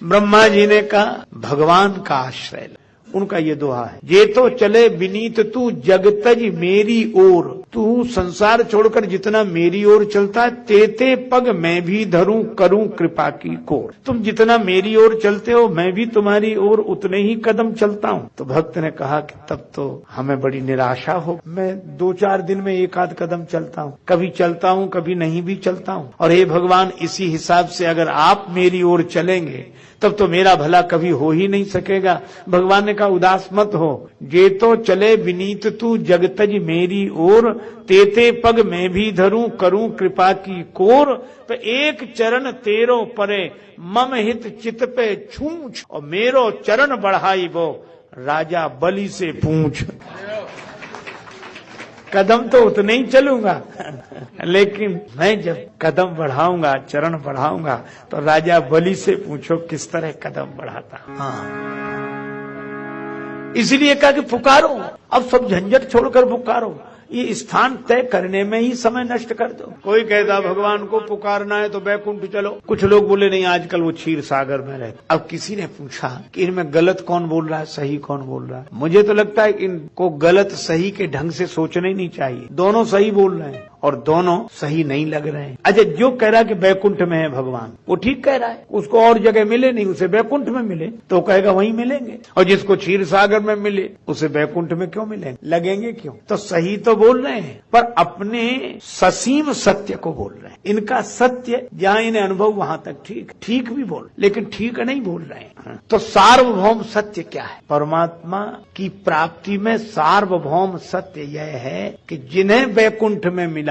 ब्रह्मा जी ने कहा भगवान का आश्रय लो। उनका ये दोहा है, ये तो चले विनीत तू जगतज मेरी ओर, तू संसार छोड़कर जितना मेरी ओर चलता है, तेते पग मैं भी धरूं करूं कृपा की कोर। तुम जितना मेरी ओर चलते हो मैं भी तुम्हारी ओर उतने ही कदम चलता हूं। तो भक्त ने कहा कि तब तो हमें बड़ी निराशा हो, मैं 2-4 दिन में एक आध कदम चलता हूं, कभी चलता हूं कभी नहीं भी चलता हूं, और हे भगवान इसी हिसाब से अगर आप मेरी ओर चलेंगे तब तो मेरा भला कभी हो ही नहीं सकेगा। भगवान ने कहा उदास मत हो, जे तो चले विनीत तू जगतज मेरी ओर, तेते पग मैं भी धरूं करूं कृपा की कोर। तो एक चरण तेरो परे मम हित चित पे छूछ, और मेरो चरण बढ़ाई वो राजा बलि से पूछ। कदम तो उतने ही चलूंगा लेकिन मैं जब कदम बढ़ाऊंगा, चरण बढ़ाऊंगा, तो राजा बलि से पूछो किस तरह कदम बढ़ाता। हाँ, इसलिए कहा कि पुकारो, अब सब झंझट छोड़कर पुकारो, ये स्थान तय करने में ही समय नष्ट कर दो। कोई कहता भगवान को पुकारना है तो बैकुंठ चलो, कुछ लोग बोले नहीं आजकल वो क्षीर सागर में रहते। अब किसी ने पूछा कि इनमें गलत कौन बोल रहा है, सही कौन बोल रहा है। मुझे तो लगता है इनको गलत सही के ढंग से सोचना ही नहीं चाहिए। दोनों सही बोल रहे हैं और दोनों सही नहीं लग रहे हैं। अच्छा, जो कह रहा है कि बैकुंठ में है भगवान, वो ठीक कह रहा है, उसको और जगह मिले नहीं, उसे बैकुंठ में मिले तो कहेगा वहीं मिलेंगे, और जिसको क्षीर सागर में मिले उसे बैकुंठ में क्यों मिलेंगे, लगेंगे क्यों। तो सही तो बोल रहे हैं पर अपने ससीम सत्य को बोल रहे हैं। इनका सत्य जहाँ इन्हें अनुभव वहां तक ठीक भी बोल, लेकिन ठीक नहीं बोल रहे हैं। तो सार्वभौम सत्य क्या है? परमात्मा की प्राप्ति में सार्वभौम सत्य यह है कि जिन्हें वैकुंठ में मिला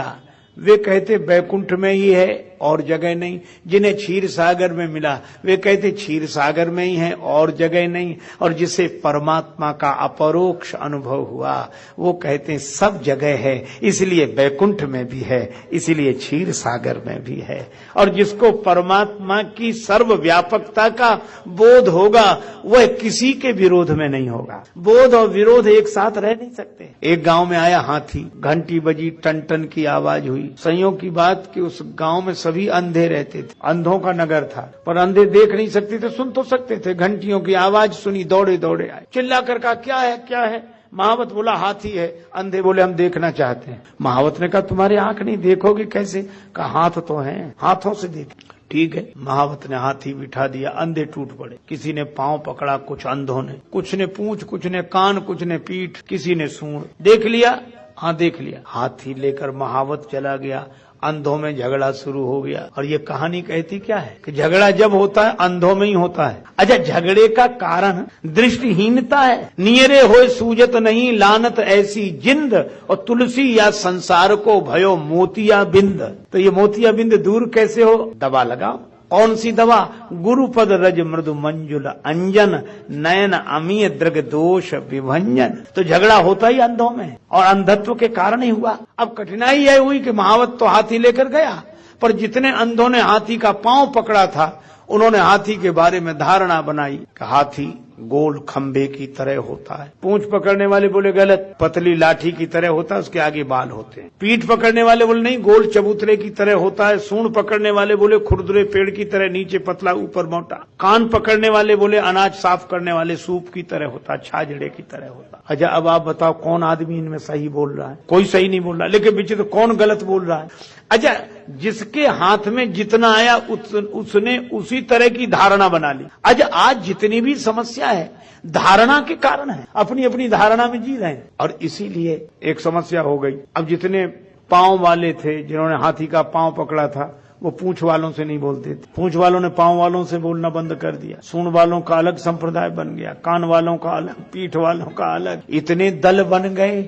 वे कहते वैकुंठ में ही है और जगह नहीं, जिन्हें क्षीर सागर में मिला वे कहते क्षीर सागर में ही है और जगह नहीं, और जिसे परमात्मा का अपरोक्ष अनुभव हुआ वो कहते हैं सब जगह है, इसलिए वैकुंठ में भी है, इसलिए क्षीर सागर में भी है। और जिसको परमात्मा की सर्वव्यापकता का बोध होगा वह किसी के विरोध में नहीं होगा। बोध और विरोध एक साथ रह नहीं सकते। एक गांव में आया हाथी, घंटी बजी, टन टन की आवाज हुई। संयोग की बात कि उस गांव में सभी अंधे रहते थे, अंधों का नगर था, पर अंधे देख नहीं सकते थे, सुन तो सकते थे। घंटियों की आवाज सुनी, दौड़े दौड़े आए, चिल्ला कर कहा क्या है क्या है। महावत बोला हाथी है। अंधे बोले हम देखना चाहते हैं। महावत ने कहा तुम्हारी आंख नहीं, देखोगे कैसे? कहा हाथ तो हैं, हाथों से देख। ठीक है, महावत ने हाथी बिठा दिया, अंधे टूट पड़े। किसी ने पांव पकड़ा, कुछ अंधों ने, कुछ ने पूंछ, कुछ ने कान, कुछ ने पीठ, किसी ने सूंड। देख लिया? हाँ देख लिया। हाथी लेकर महावत चला गया, अंधों में झगड़ा शुरू हो गया। और ये कहानी कहती क्या है कि झगड़ा जब होता है अंधों में ही होता है। अच्छा, झगड़े का कारण दृष्टिहीनता है। नियरे होए सूजत नहीं लानत ऐसी जिंद, और तुलसी या संसार को भयो मोतिया बिंद। तो ये मोतिया बिंद दूर कैसे हो? दवा लगाओ। कौन सी दवा? गुरुपद रज मृदु मंजुल अंजन, नयन अमीय दृग दोष विभंजन। तो झगड़ा होता ही अंधों में, और अंधत्व के कारण ही हुआ। अब कठिनाई यह हुई कि महावत तो हाथी लेकर गया, पर जितने अंधों ने हाथी का पांव पकड़ा था उन्होंने हाथी के बारे में धारणा बनाई कि हाथी गोल खंबे की तरह होता है। पूंछ पकड़ने वाले बोले गलत, पतली लाठी की तरह होता है, उसके आगे बाल होते हैं। पीठ पकड़ने वाले बोले नहीं, गोल चबूतरे की तरह होता है। सूंड पकड़ने वाले बोले खुरदुरे पेड़ की तरह, नीचे पतला ऊपर मोटा। कान पकड़ने वाले बोले अनाज साफ करने वाले सूप की तरह होता, छाजड़े की तरह होता। अच्छा, अब आप बताओ कौन आदमी इनमें सही बोल रहा है? कोई सही नहीं बोल रहा, लेकिन पीछे तो कौन गलत बोल रहा है? अच्छा, जिसके हाथ में जितना आया उसने उसी तरह की धारणा बना ली। अच्छा, आज जितनी भी समस्या है धारणा के कारण है, अपनी अपनी धारणा में जी रहे हैं, और इसीलिए एक समस्या हो गई। अब जितने पांव वाले थे जिन्होंने हाथी का पांव पकड़ा था वो पूंछ वालों से नहीं बोलते थे, पूंछ वालों ने पांव वालों से बोलना बंद कर दिया। सूंड वालों का अलग संप्रदाय बन गया, कान वालों का अलग, पीठ वालों का अलग, इतने दल बन गए।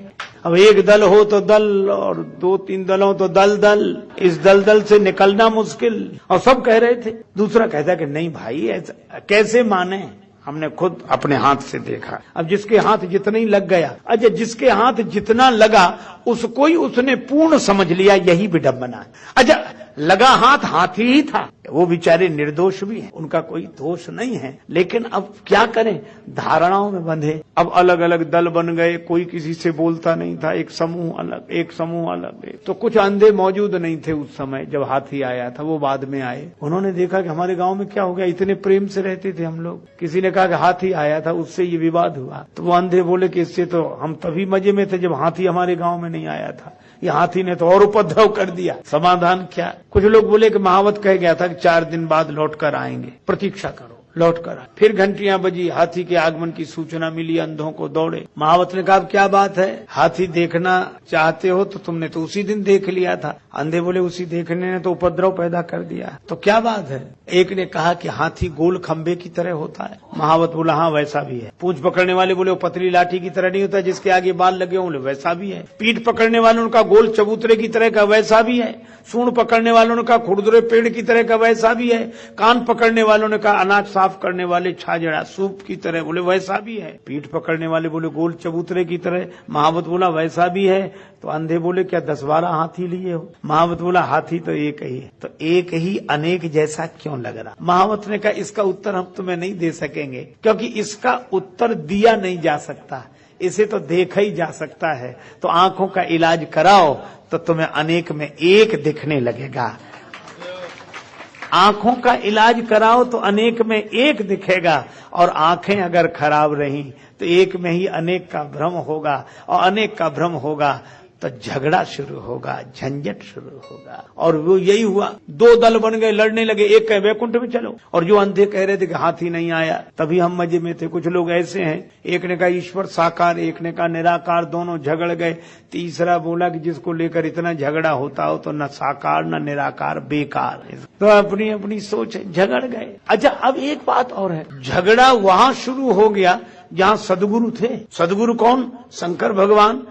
अब एक दल हो तो दल, और 2-3 दल हो तो दल दल। इस दल से निकलना मुश्किल। और सब कह रहे थे, दूसरा कहता कि नहीं भाई ऐसा कैसे माने, हमने खुद अपने हाथ से देखा। अब जिसके हाथ जितना ही लग गया, अच्छा जिसके हाथ जितना लगा उसको ही उसने पूर्ण समझ लिया, यही विडंबना है। अच्छा, लगा हाथ हाथी ही था। वो बेचारे निर्दोष भी हैं, उनका कोई दोष नहीं है, लेकिन अब क्या करें, धारणाओं में बंधे। अब अलग अलग दल बन गए, कोई किसी से बोलता नहीं था, एक समूह अलग, एक समूह अलग। तो कुछ अंधे मौजूद नहीं थे उस समय जब हाथी आया था, वो बाद में आए। उन्होंने देखा कि हमारे गांव में क्या हो गया, इतने प्रेम से रहते थे हम लोग, किसी ने कहा कि हाथी आया था उससे ये विवाद हुआ। तो वो अंधे बोले कि इससे तो हम तभी मजे में थे जब हाथी हमारे गांव में नहीं आया था, ये हाथी ने तो और उपद्रव कर दिया। समाधान क्या? कुछ लोग बोले कि महावत कह गया था कि 4 दिन बाद लौट कर आएंगे, प्रतीक्षा करो। लौट कर आए, फिर घंटियां बजी, हाथी के आगमन की सूचना मिली, अंधों को दौड़े। महावत ने कहा क्या बात है, हाथी देखना चाहते हो तो तुमने तो उसी दिन देख लिया था। अंधे बोले उसी देखने ने तो उपद्रव पैदा कर दिया, तो क्या बात है? एक ने कहा कि हाथी गोल खंबे की तरह होता है। महावत बोला हाँ वैसा भी है। पूंछ पकड़ने वाले बोले वो पतली लाठी की तरह नहीं होता जिसके आगे बाल लगे होंगे, वैसा भी है। पीठ पकड़ने वालों का गोल चबूतरे की तरह का, वैसा भी है। सूंड पकड़ने वालों ने कहा खुरदुरे पेड़ की तरह का, वैसा भी है। कान पकड़ने वालों ने कहा अनाज साफ करने वाले छाजड़ा सूप की तरह, बोले वैसा भी है। पीठ पकड़ने वाले बोले गोल चबूतरे की तरह। महावत बोला वैसा भी है। तो अंधे बोले क्या 10-12 हाथी लिए हो? महावत बोला हाथी तो एक ही है। तो एक ही अनेक जैसा क्यों लग रहा? महावत ने कहा इसका उत्तर हम तुम्हें नहीं दे सकेंगे, क्योंकि इसका उत्तर दिया नहीं जा सकता, इसे तो देखा ही जा सकता है। तो आंखों का इलाज कराओ तो तुम्हें अनेक में एक दिखने लगेगा। आंखों का इलाज कराओ तो अनेक में एक दिखेगा, और आंखें अगर खराब रही तो एक में ही अनेक का भ्रम होगा, और अनेक का भ्रम होगा तो झगड़ा शुरू होगा, झंझट शुरू होगा। और वो यही हुआ, 2 दल बन गए, लड़ने लगे। एक कहे वैकुंठ में चलो, और जो अंधे कह रहे थे कि हाथी नहीं आया तभी हम मजे में थे। कुछ लोग ऐसे हैं, एक ने कहा ईश्वर साकार, एक ने कहा निराकार, दोनों झगड़ गए। तीसरा बोला कि जिसको लेकर इतना झगड़ा होता हो तो न साकार न निराकार, बेकार है। तो अपनी अपनी सोच है, झगड़ गए। अच्छा अब एक बात और है, झगड़ा वहां शुरू हो गया जहां सदगुरु थे। सदगुरु कौन? शंकर भगवान।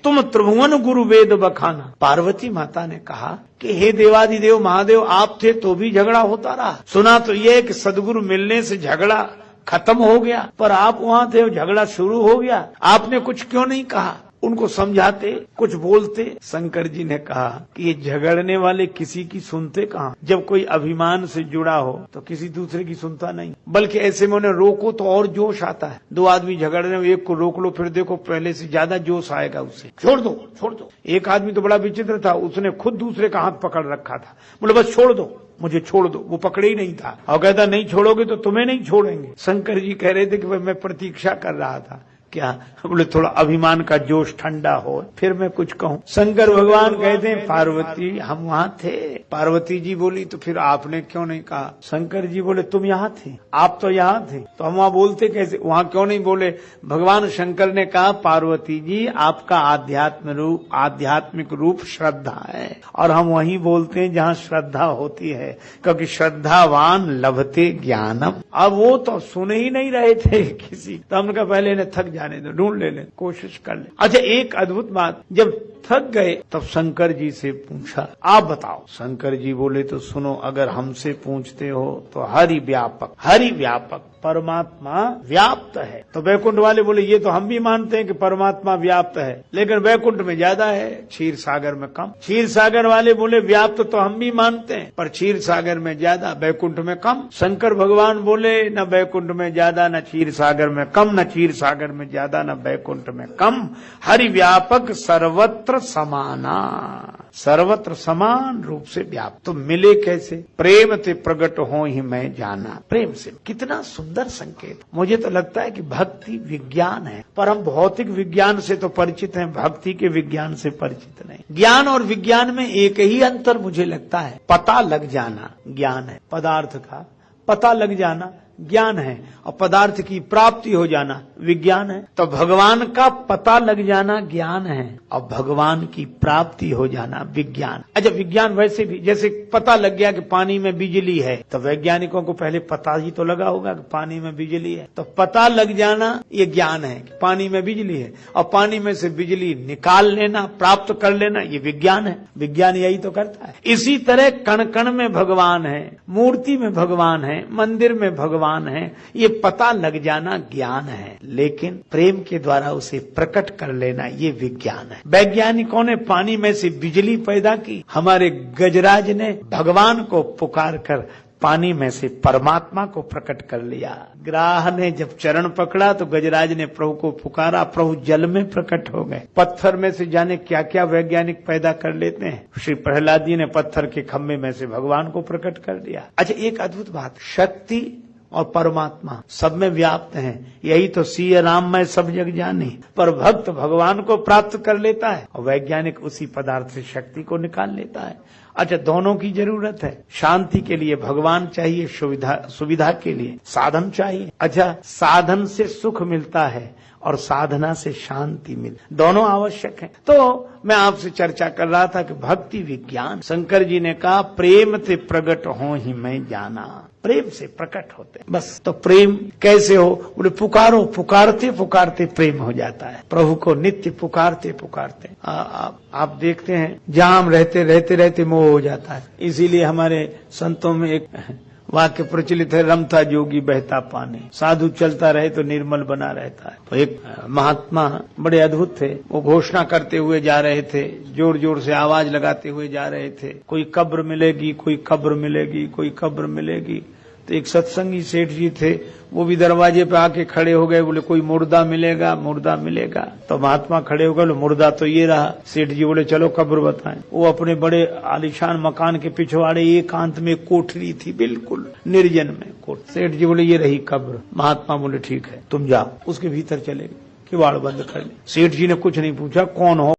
तुम त्रिभुवन गुरु वेद बखाना। पार्वती माता ने कहा कि हे देवादिदेव महादेव, आप थे तो भी झगड़ा होता रहा। सुना तो ये कि सदगुरु मिलने से झगड़ा खत्म हो गया, पर आप वहां थे झगड़ा शुरू हो गया। आपने कुछ क्यों नहीं कहा? उनको समझाते, कुछ बोलते। शंकर जी ने कहा कि ये झगड़ने वाले किसी की सुनते कहाँ? जब कोई अभिमान से जुड़ा हो तो किसी दूसरे की सुनता नहीं, बल्कि ऐसे में उन्हें रोको तो और जोश आता है। 2 आदमी झगड़ रहे हो, एक को रोक लो, फिर देखो पहले से ज्यादा जोश आएगा उससे। छोड़ दो छोड़ दो। एक आदमी तो बड़ा विचित्र था, उसने खुद दूसरे का हाथ पकड़ रखा था। बोले बस छोड़ दो, मुझे छोड़ दो। वो पकड़े ही नहीं था, और कहता नहीं छोड़ोगे तो तुम्हें नहीं छोड़ेंगे। शंकर जी कह रहे थे कि मैं प्रतीक्षा कर रहा था। क्या? बोले थोड़ा अभिमान का जोश ठंडा हो फिर मैं कुछ कहूँ। शंकर भगवान कहते हैं पार्वती हम वहाँ थे। पार्वती जी बोली तो फिर आपने क्यों नहीं कहा? शंकर जी बोले तुम यहाँ थे, आप तो यहाँ थे, तो हम वहाँ बोलते कैसे? वहाँ क्यों नहीं बोले? भगवान शंकर ने कहा पार्वती जी आपका आध्यात्मिक रूप श्रद्धा है, और हम वहीं बोलते हैं जहाँ श्रद्धा होती है, क्योंकि श्रद्धावान लभते ज्ञानम। अब वो तो सुन ही नहीं रहे थे किसी, तो हमने कहा पहले इन्हें थक जाने दो, ढूंढ ले कोशिश कर ले। अच्छा एक अद्भुत बात, जब थक गए तब शंकर जी से पूछा आप बताओ। शंकर जी बोले तो सुनो, अगर हमसे पूछते हो तो हरि व्यापक परमात्मा व्याप्त है। तो वैकुंठ वाले बोले ये तो हम भी मानते हैं कि परमात्मा व्याप्त है, लेकिन वैकुंठ में ज्यादा है, क्षीर सागर में कम। क्षीर सागर वाले बोले व्याप्त तो हम भी मानते हैं, पर क्षीर सागर में ज्यादा, वैकुंठ में कम। शंकर भगवान बोले न वैकुंठ में ज्यादा, न क्षीर सागर में कम, न क्षीर सागर में ज्यादा, न वैकुंठ में कम। हरि व्यापक सर्वत्र समाना, सर्वत्र समान रूप से व्याप्त। तो मिले कैसे? प्रेम ते प्रकट हो ही मैं जाना। प्रेम से, कितना सुंदर संकेत। मुझे तो लगता है कि भक्ति विज्ञान है, पर हम भौतिक विज्ञान से तो परिचित हैं, भक्ति के विज्ञान से परिचित नहीं। ज्ञान और विज्ञान में एक ही अंतर मुझे लगता है, पता लग जाना ज्ञान है, पदार्थ का पता लग जाना ज्ञान है, और पदार्थ की प्राप्ति हो जाना विज्ञान है। तो भगवान का पता लग जाना ज्ञान है, और भगवान की प्राप्ति हो जाना विज्ञान। अच्छा विज्ञान वैसे भी, जैसे पता लग गया कि पानी में बिजली है, तो वैज्ञानिकों को पहले पता ही तो लगा होगा कि पानी में बिजली है। तो पता लग जाना ये ज्ञान है कि पानी में बिजली है, और पानी में से बिजली निकाल लेना, प्राप्त कर लेना, ये विज्ञान है। विज्ञान यही तो करता है। इसी तरह कण कण में भगवान है, मूर्ति में भगवान है, मंदिर में भगवान भगवान हैं, ये पता लग जाना ज्ञान है, लेकिन प्रेम के द्वारा उसे प्रकट कर लेना ये विज्ञान है। वैज्ञानिकों ने पानी में से बिजली पैदा की, हमारे गजराज ने भगवान को पुकार कर पानी में से परमात्मा को प्रकट कर लिया। ग्राह ने जब चरण पकड़ा तो गजराज ने प्रभु को पुकारा, प्रभु जल में प्रकट हो गए। पत्थर में से जाने क्या क्या वैज्ञानिक पैदा कर लेते हैं। श्री प्रहलाद जी ने पत्थर के खम्भे में से भगवान को प्रकट कर दिया। अच्छा, एक अद्भुत बात, शक्ति और परमात्मा सब में व्याप्त हैं, यही तो सिय राम मैं सब जग जाने। पर भक्त भगवान को प्राप्त कर लेता है और वैज्ञानिक उसी पदार्थ से शक्ति को निकाल लेता है। अच्छा, दोनों की जरूरत है। शांति के लिए भगवान चाहिए, सुविधा के लिए साधन चाहिए। अच्छा, साधन से सुख मिलता है और साधना से शांति मिलती, दोनों आवश्यक हैं। तो मैं आपसे चर्चा कर रहा था कि भक्ति विज्ञान, शंकर जी ने कहा प्रेम से प्रकट हो ही मैं जाना, प्रेम से प्रकट होते। बस, तो प्रेम कैसे हो? बोले पुकारो, पुकारते पुकारते प्रेम हो जाता है। प्रभु को नित्य पुकारते पुकारते आप देखते हैं जहां हम रहते रहते रहते मोह हो जाता है। इसीलिए हमारे संतों में एक वाक्य प्रचलित है, रमता जोगी बहता पानी, साधु चलता रहे तो निर्मल बना रहता है। तो एक महात्मा बड़े अद्भुत थे, वो घोषणा करते हुए जा रहे थे, जोर जोर से आवाज लगाते हुए जा रहे थे, कोई कब्र मिलेगी, कोई कब्र मिलेगी, कोई कब्र मिलेगी। तो एक सत्संगी सेठ जी थे, वो भी दरवाजे पे आके खड़े हो गए, बोले कोई मुर्दा मिलेगा, मुर्दा मिलेगा। तो महात्मा खड़े हो गए, बोले मुर्दा तो ये रहा। सेठ जी बोले चलो कब्र बताएं। वो अपने बड़े आलीशान मकान के पिछवाड़े एकांत में कोठरी थी, बिल्कुल निर्जन में कोठ। सेठ जी बोले ये रही कब्र। महात्मा बोले ठीक है तुम जाओ। उसके भीतर चले गए, किवाड़ बंद कर ले। सेठ जी ने कुछ नहीं पूछा, कौन हो?